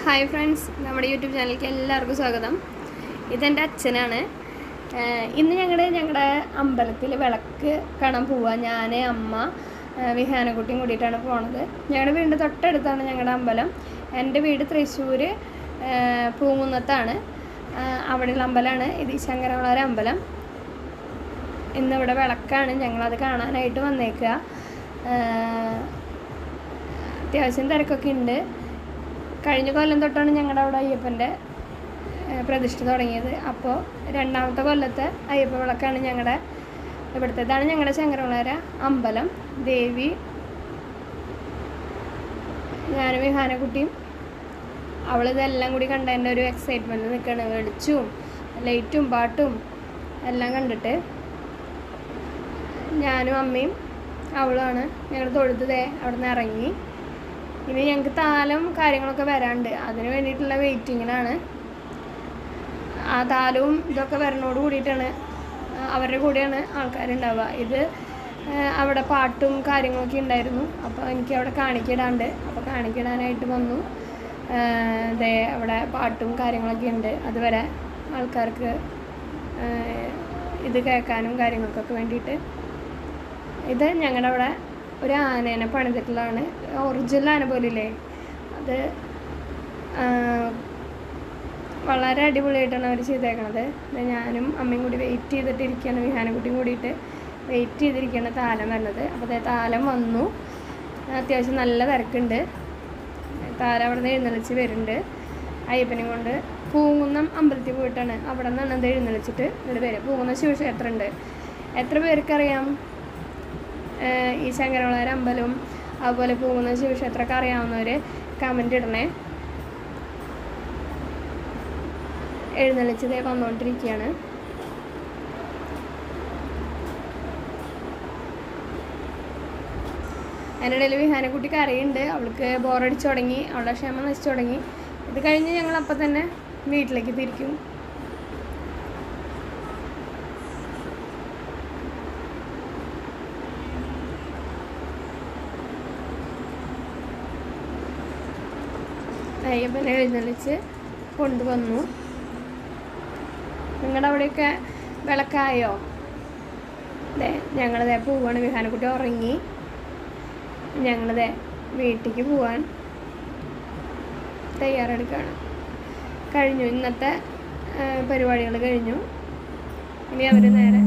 Hi friends, നമ്മുടെ YouTube ചാനലിലേക്ക് എല്ലാവർക്കും സ്വാഗതം. ഇതെൻ്റെ അച്ഛനാണ്. ഇന്ന് ഞങ്ങളുടെ അമ്പലത്തിൽ വിളക്ക് കാണാൻ പോവുക. ഞാൻ, അമ്മ, വിഹാനക്കുട്ടിയും കൂടിയിട്ടാണ് പോണത്. ഞങ്ങളുടെ വീടിൻ്റെ തൊട്ടടുത്താണ് ഞങ്ങളുടെ അമ്പലം. എൻ്റെ വീട് തൃശ്ശൂർ പൂങ്കുന്നത്താണ്. അവിടെയുള്ള അമ്പലമാണ് ഇത്, ശങ്കരവളാര അമ്പലം. ഇന്നിവിടെ വിളക്കാണ്, ഞങ്ങളത് കാണാനായിട്ട് വന്നേക്കുക. അത്യാവശ്യം തിരക്കൊക്കെ ഉണ്ട്. കഴിഞ്ഞ കൊല്ലം തൊട്ടാണ് ഞങ്ങളുടെ അവിടെ അയ്യപ്പൻ്റെ പ്രതിഷ്ഠ തുടങ്ങിയത്. അപ്പോൾ രണ്ടാമത്തെ കൊല്ലത്തെ അയ്യപ്പ വിളക്കാണ് ഞങ്ങളുടെ ഇവിടുത്തേതാണ് ഞങ്ങളുടെ ശങ്കരവളാര അമ്പലം. ദേവി, ഞാനും വിഹാനക്കുട്ടിയും അവളിതെല്ലാം കൂടി കണ്ടതിൻ്റെ ഒരു എക്സൈറ്റ്മെൻറ്റ് നിൽക്കുകയാണ്. വെളിച്ചും ലൈറ്റും പാട്ടും എല്ലാം കണ്ടിട്ട് ഞാനും അമ്മയും അവളുമാണ് ഞങ്ങൾ തൊഴുത്തതേ അവിടെ നിന്ന് ഇറങ്ങി. ഇനി ഞങ്ങൾക്ക് താലം കാര്യങ്ങളൊക്കെ വരാണ്ട്, അതിന് വേണ്ടിയിട്ടുള്ള വെയിറ്റിങ്ങിലാണ്. ആ താലവും ഇതൊക്കെ വരണോട് കൂടിയിട്ടാണ്, അവരുടെ കൂടെയാണ് ആൾക്കാരുണ്ടാവുക. ഇത് അവിടെ പാട്ടും കാര്യങ്ങളൊക്കെ ഉണ്ടായിരുന്നു. അപ്പോൾ എനിക്ക് അവിടെ കാണിക്കിടാണ്ട്, അപ്പോൾ കാണിക്കിടാനായിട്ട് വന്നു. അവിടെ പാട്ടും കാര്യങ്ങളൊക്കെ ഉണ്ട്. അതുവരെ ആൾക്കാർക്ക് ഇത് കേൾക്കാനും കാര്യങ്ങൾക്കൊക്കെ വേണ്ടിയിട്ട്. ഇത് ഞങ്ങളുടെ അവിടെ ഒരു ആനേനെ പണിതിട്ടുള്ളതാണ്. ഒറിജിനൽ ആന പോലില്ലേ, അത് വളരെ അടിപൊളിയായിട്ടാണ് അവർ ചെയ്തേക്കണത്. ഞാനും അമ്മയും കൂടി വെയിറ്റ് ചെയ്തിട്ടിരിക്കുകയാണ്, വിഹാനക്കുട്ടിയും കൂടിയിട്ട് വെയിറ്റ് ചെയ്തിരിക്കുകയാണ് താലം വരുന്നത്. അപ്പോൾ അതേ താലം വന്നു. അത്യാവശ്യം നല്ല തിരക്കുണ്ട്. താലം അവിടെ നിന്ന് എഴുന്നള്ളിച്ച് വരുന്നുണ്ട്. അയ്യപ്പനെയും കൊണ്ട് പൂങ്കുന്നം അമ്പലത്തിൽ പോയിട്ടാണ്, അവിടെ നിന്നാണ് അത് എഴുന്നള്ളിച്ചിട്ട് ഇവിടെ വരും. പൂങ്കുന്നം ശിവക്ഷേത്രം ഉണ്ട്. എത്ര പേർക്കറിയാം ഈ ശങ്കരവളാര അമ്പലവും അതുപോലെ പൂങ്കുന്നം ശിവക്ഷേത്രമൊക്കെ അറിയാവുന്നവർ കമൻ്റ് ഇടണേ. എഴുന്നള്ളിച്ചതേ വന്നുകൊണ്ടിരിക്കുകയാണ്. അതിനിടയിൽ വിഹാനക്കുട്ടി കരയുണ്ട്. അവൾക്ക് ബോറടിച്ചു തുടങ്ങി, അവളുടെ ക്ഷമ നശിച്ചു തുടങ്ങി. ഇത് കഴിഞ്ഞ് ഞങ്ങൾ അപ്പം തന്നെ വീട്ടിലേക്ക് തിരിക്കും. അയ്യപ്പനെ എഴുന്നള്ളിച്ച് കൊണ്ടുവന്നു. നിങ്ങളുടെ അവിടെയൊക്കെ വിളക്കായോ? അതെ, ഞങ്ങളിതേ പോവാണ്. വിഹാനക്കുട്ടി ഉറങ്ങി. ഞങ്ങളിതേ വീട്ടിലേക്ക് പോവാൻ തയ്യാറെടുക്കുകയാണ്. കഴിഞ്ഞു, ഇന്നത്തെ പരിപാടികൾ കഴിഞ്ഞു. ഇനി അവർ നേരെ